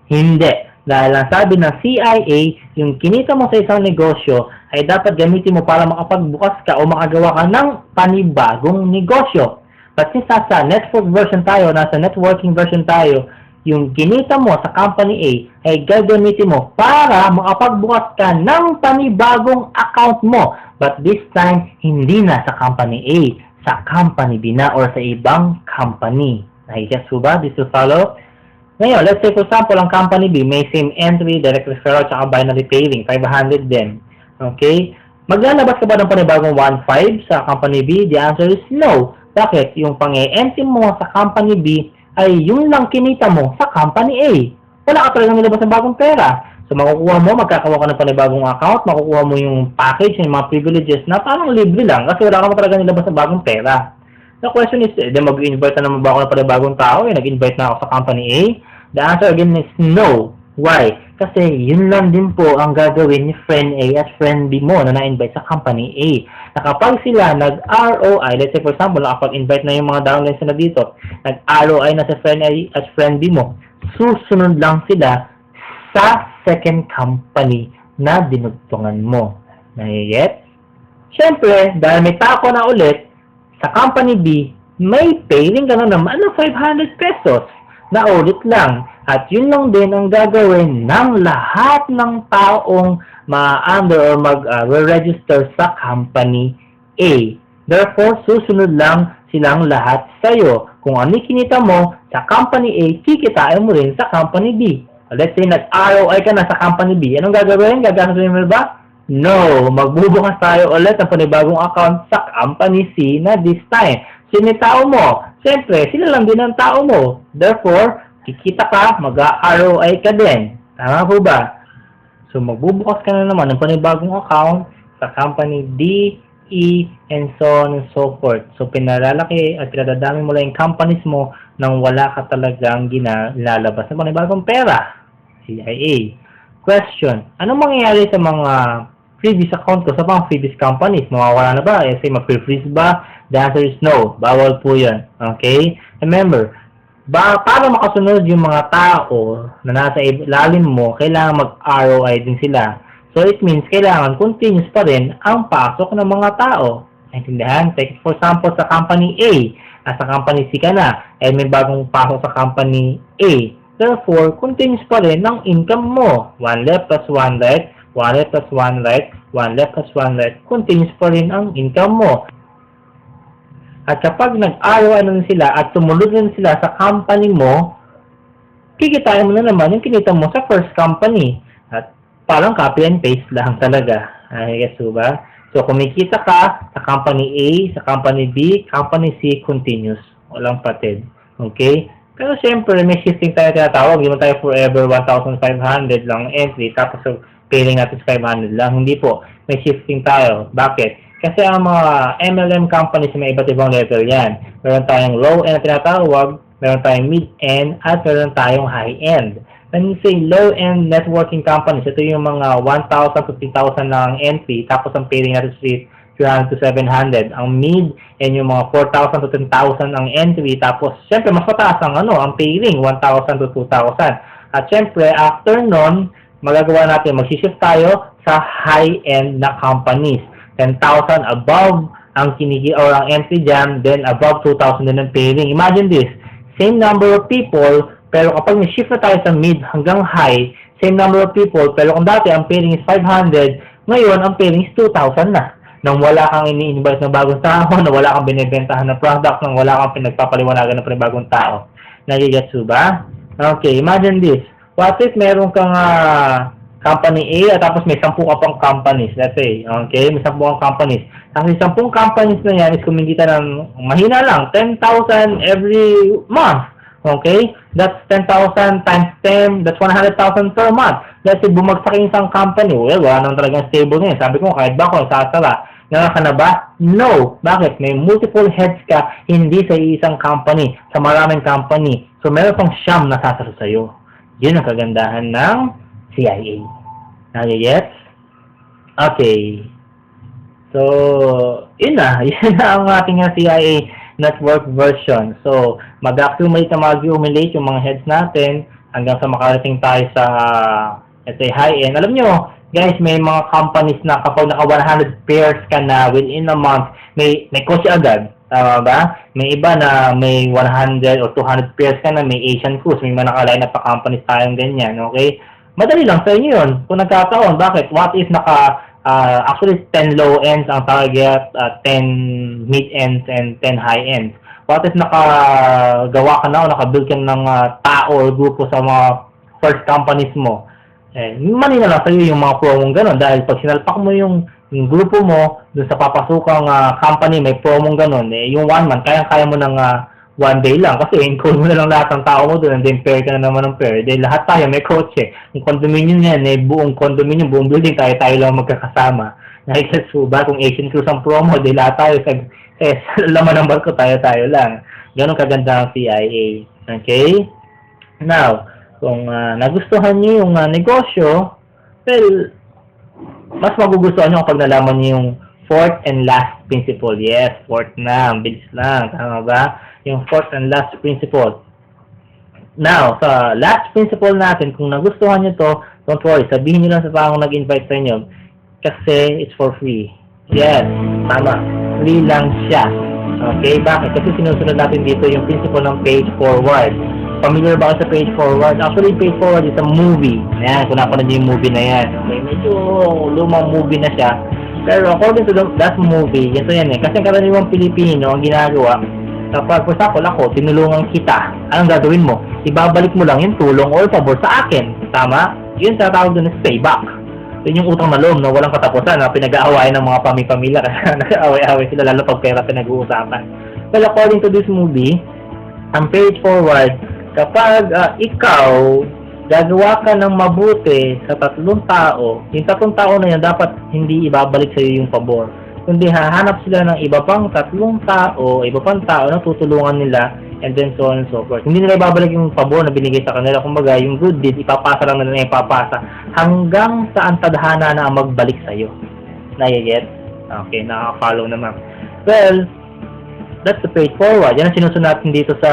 Hindi. Dahil ang sabi ng CIA, yung kinita mo sa isang negosyo ay dapat gamitin mo para makapagbukas ka o makagawa ka ng panibagong negosyo. But since nasa network version tayo, nasa networking version tayo, yung kinita mo sa company A ay gagamitin mo para makapagbukas ka ng panibagong account mo. But this time, hindi na sa company A, sa company B na or sa ibang company. Nakikita ba? This will follow? Ngayon, let's say for example, ang company B may same entry, direct referral, at binary pairing, 500 din. Okay? Maglalabas ka ba ng panibagong 1.5 sa company B? The answer is no. Bakit? Yung pang-entry mo sa company B ay yun lang kinita mo sa company A. Wala ka talagang nilabas ng bagong pera. So, makukuha mo, magkakawa ka ng panibagong account, makukuha mo yung package, yung mga privileges na parang libre lang kasi wala ka mo talaga nilabas ng bagong pera. The question is, mag-invite na naman ba ako ng panibagong tao? Nag-invite na ako sa company A? The answer again is no. Why? Kasi yun lang din po ang gagawin ni friend A at friend B mo na na-invite sa company A. Na kapag sila nag-ROI, let's say for example, nakapag-invite na yung mga downlines na dito, nag-ROI na sa friend A at friend B mo, susunod lang sila sa second company na dinugtungan mo. Naiget? Siyempre, dahil may tako na ulit, sa company B, may paying ka na naman ng 500 pesos na ulit lang. At yun lang din ang gagawin ng lahat ng taong ma-under or mag-register sa company A. Therefore, susunod lang silang lahat sa'yo. Kung ano kinita mo sa company A, kikitain mo rin sa company B. Let's say, nag-ROI ka na sa company B. Anong gagawin? Gagawin mo ba? No, magbubukas tayo ulit ng panibagong account sa company C na this time. Sino yung tao mo? Siyempre, sila lang din ang tao mo. Therefore, kikita ka, mag-ROI ka din. Tama po ba? So, magbubukas ka na naman ng panibagong account sa company D, E, and so on and so forth. So, pinalalaki at pinadadami mo lang yung companies mo nang wala ka talagang ginalabas ng panibagong pera. CIA. Question. Anong mangyayari sa mga previous account ko sa mga previous companies? Mawawala na ba? Say, mag-freeze ba? The answer is no. Bawal po yan. Okay? Remember, para makasunod yung mga tao na nasa ilalim mo, kailangan mag-ROI din sila. So, it means kailangan continuous pa rin ang pasok ng mga tao. Naintindihan? Take for example, sa company A. Nasa company C ka na. And may bagong pasok sa company A. Therefore, continuous pa rin ang income mo. 1 left plus 1 right. 1 left plus 1 right, 1 left plus 1 right, continuous pa rin ang income mo. At kapag nag-ROI na sila at sumunod na sila sa company mo, kikitain mo na naman yung kinita mo sa first company. At parang copy and paste lang talaga. Ay, guess ba? So, kumikita ka sa company A, sa company B, company C, continuous. Walang patid. Okay? Pero syempre, may shifting tayo tinatawag. Hindi mo tayo forever 1,500 lang entry. Tapos, paying natin 500 lang. Hindi po. May shifting tayo. Bakit? Kasi ang mga MLM companies may iba't ibang level yan. Meron tayong low-end na tinatawag, meron tayong mid-end, at meron tayong high-end. When you say low-end networking companies, ito yung mga 1,000 to 50,000 lang ang entry, tapos ang paying natin is 300 to 700. Ang mid, and yung mga 4,000 to 10,000 ang entry, tapos syempre mas mataas ang paying, 1,000 to 2,000. At syempre, after nun, magagawa natin, mag-shift tayo sa high-end na companies. 10,000 above ang ang entry dyan, then above 2,000 din ang paying. Imagine this, same number of people, Pero kapag na-shift na tayo sa mid hanggang high, same number of people, pero kung dati ang pairing is 500, ngayon ang pairing is 2,000 na. Nang wala kang ini-invite ng bagong tao, na wala kang binibentahan ng product, nang wala kang pinagpapaliwanagan ng panibagong tao. Nagigets ba? Okay, imagine this. What if meron kang company A at tapos may 10 ka pang companies, let's say, okay, may 10 kang companies. Tapos 10 companies na yan is kumikita ng mahina lang, 10,000 every month. Okay? That's 10,000 times 10, that's 100,000 per month. Let's say bumagsak yung isang company, well, wala naman talagang stable ngayon. Sabi ko, kahit ba ako sasara, ka na ba? No. Bakit? May multiple heads ka, hindi sa isang company, sa maraming company. So, meron pang siyam na sasara sa'yo. Yun ang kagandahan ng CIA. Nagigets? Okay. So, yun na. Yan na ang ating CIA network version. So, mag-accumulate na mag-accumulate yung mga heads natin hanggang sa makarating tayo sa, let's say, high-end. Alam nyo, guys, may mga companies na kapag naka 100 pairs ka na within a month, may kotse agad. Tama ba? May iba na may 100 or 200 pairs ka na, may Asian Cruise, may mga naka-line up pa companies tayong ganyan, okay? Madali lang sa inyo yun. Kung nagkataon, bakit? What if actually 10 low ends ang target, 10 mid ends, and 10 high ends? What if nakagawa ka na o nakabuild ka ng tao o grupo sa mga first companies mo? Mali na lang sa'yo yung mga promong gano'n dahil pag sinalpak mo yung grupo mo dun sa papasukang company, may promong gano'n, yung 1 month, kaya mo ng 1 day lang kasi encode mo na lang lahat ng tao mo doon and then pair ka na naman ng pair. Dahil lahat tayo may kotse. Yung condominium yan, buong condominium, buong building, tayo lang magkakasama. Nakikita ba kung Asian Cruise ang promo, dahil lahat tayo sa laman ng barko, tayo lang. Ganon kaganda ang CIA. Okay? Now, kung nagustuhan niyo yung negosyo, well, mas magugustuhan niyo kapag nalaman niyo yung fourth and last principle. Yes, fourth na. Bilis lang. Tama ba? Yung fourth and last principle. Now, sa last principle natin, kung nagustuhan nyo to, don't worry, sabihin nyo lang sa taong nag-invite sa inyo kasi it's for free. Yes, tama. Free lang siya. Okay, bakit? Kasi sinusunod natin dito yung principle ng page forward. Familiar ba kayo sa page forward? Actually, page forward is a movie. Ayan, kung napanood nyo yung movie na yan. Okay, medyo lumang movie na siya. Pero according to that movie, yan yan eh. Kasi karaniwang Pilipino ang ginagawa, kapag, for example, ako, tinulungan kita, anong gagawin mo? Ibabalik mo lang yung tulong or favor sa akin. Tama? Yun tatawag doon is payback. Yun yung utang na loob na walang katapusan na pinag-aawayan ng mga pamilya kasi nag-aaway-aaway sila lalo pag pera pinag-uusapan. Well, according to this movie, ang page forward, kapag ikaw gagawa ka ng mabuti sa 3 tao, yung 3 tao na yan dapat hindi ibabalik sa iyo yung pabor. Kundi hahanap sila ng iba pang 3 tao, iba pang tao na tutulungan nila, and then so on and so forth. Hindi nila ibabalik yung pabor na binigay sa kanila. Kumbaga, yung good deed, ipapasa lang nila ipapasa hanggang sa ang tadhana na magbalik sa iyo. Naiget? Okay, nakaka-follow naman. Well, that's the page forward. Yan ang sinusunod natin dito sa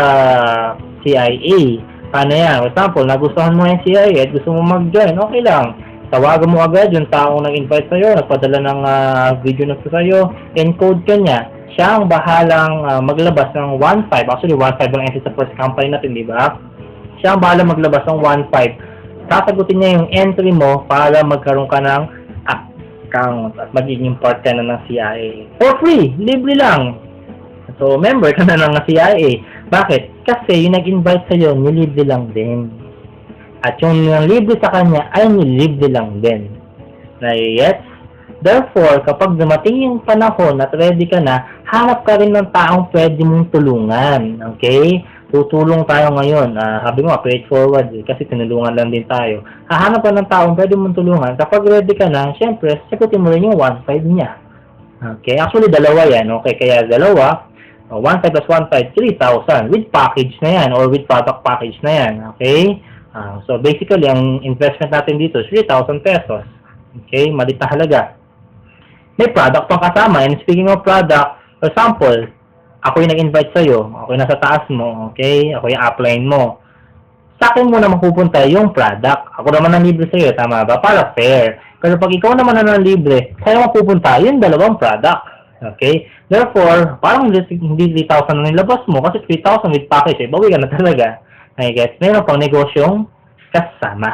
CIA. Paano yan? For example, nagustuhan mo yung CIA at gusto mo mag-join, okay lang. Tawagan mo agad yung taong nag-invite sa'yo, nagpadala ng video na sa'yo, encode ka niya. Siya ang bahalang maglabas ng 1.5. Actually, 1.5 ang entry sa first company natin, di ba? Siya ang bahalang maglabas ng 1.5. Sasagutin niya yung entry mo para magkaroon ka ng account at magiging part ka na ng CIA. For free! Libre lang! So, member ka na ng CIA. Bakit? Kasi yung nag-invite sa'yo, nilibre lang din. At yung libre sa kanya ay nilibre lang din. Yes? Therefore, kapag dumating yung panahon at ready ka na, hanap ka rin ng taong pwede mong tulungan. Okay? Tutulong tayo ngayon. Sabi mo, page forward kasi tinulungan lang din tayo. Hahanap ka ng taong pwede mong tulungan. Kapag ready ka na, syempre, sagutin mo rin yung 1.5 niya. Okay? Actually, dalawa yan. Okay? Kaya dalawa, 1.5 plus 1.5, 3,000 with package na yan or with product package na yan. Okay? So, basically, ang investment natin dito is 3,000 pesos. Okay? Malit na halaga. May product pang kasama. And speaking of product, for example, ako yung nag-invite sa'yo. Ako yung nasa taas mo. Okay? Ako yung upline mo. Sa akin muna mapupunta yung product. Ako naman ang libre sa'yo. Tama ba? Para fair. Pero pag ikaw naman ang libre, sa'yo mapupunta yung dalawang product. Okay? Therefore, parang hindi 3,000 na nilabas mo kasi 3,000 with package. Bawi ka na talaga. Okay, guys? Meron pang negosyong kasama.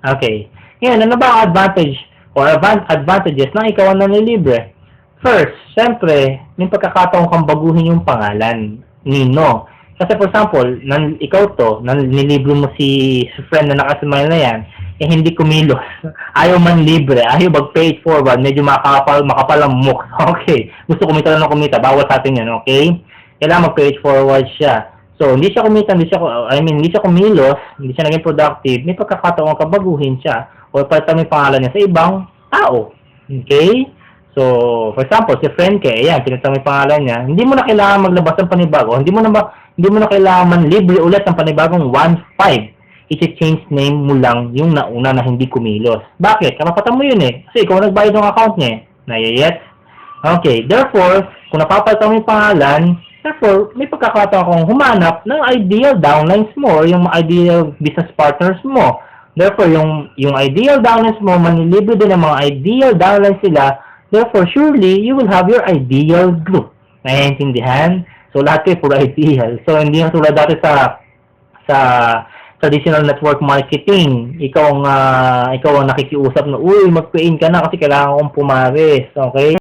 Okay. Ngayon, ano ba ang advantage or advantages ng ikaw ang nanlilibre? First, syempre, may pagkakataon kang baguhin yung pangalan. Nino. Kasi for example, ikaw to, nilibre mo si friend na nakasmile na yan, eh hindi kumilos. Ayaw man libre, ayaw mag-pay it forward, medyo makapal ang mukha. Okay, gusto kumita lang ng kumita, bawal sa atin yan, okay? Kailangan mag-pay it forward siya. So, hindi siya kumita, hindi siya kumilos, hindi siya naging productive, may pagkakataon ka baguhin siya o palitan mo yung pangalan niya sa ibang tao. Okay? So, for example, si friend ka, ayan, pinalitan mo yung pangalan niya, hindi mo na kailangan maglabas ng panibago, hindi mo na kailangan man libre ulit ng panibagong 1.5. I-change name mo lang yung nauna na hindi kumilos. Bakit? Karapatan mo yun eh. Kasi ikaw nagbayad ng account niya eh. Nayayet? Okay. Therefore, kung napapalitan mo yung pangalan, therefore, may pagkakataon kong humanap ng ideal downlines mo or yung ideal business partners mo. Therefore, yung ideal downlines mo, manilibre din ng mga ideal downlines sila. Therefore, surely, you will have your ideal group. Naiintindihan? So, lahat kayo puro ideal. So, hindi yung tulad dati sa traditional network marketing. Ikaw ang nakikiusap na, uy, mag-pay-in ka na kasi kailangan kong pumares. Okay?